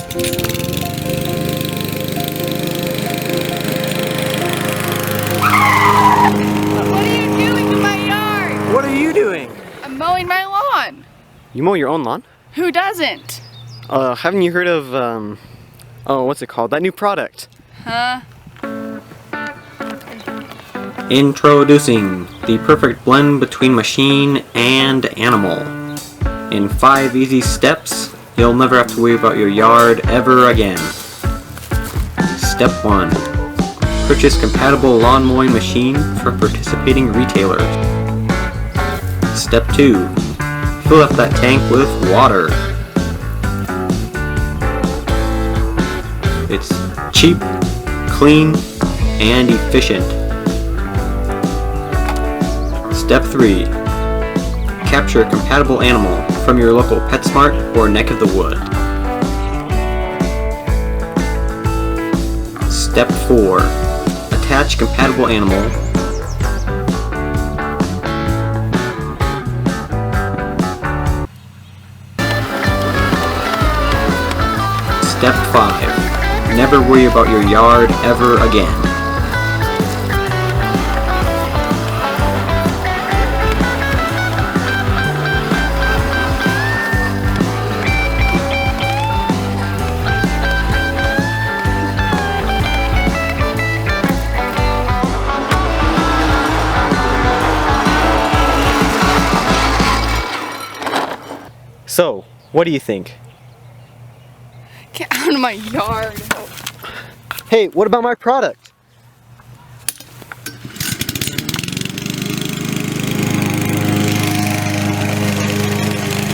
What are you doing in my yard? What are you doing? I'm mowing my lawn. You mow your own lawn? Who doesn't? Haven't you heard of, oh, what's it called? That new product. Huh? Introducing the perfect blend between machine and animal. In 5 easy steps, you'll never have to worry about your yard ever again. Step 1. Purchase compatible lawn mowing machine from participating retailers. Step 2. Fill up that tank with water. It's cheap, clean, and efficient. Step 3. Capture a compatible animal from your local PetSmart or Neck of the Wood. Step 4. Attach compatible animal. Step 5. Never worry about your yard ever again. So, what do you think? Get out of my yard. Hey, what about my product?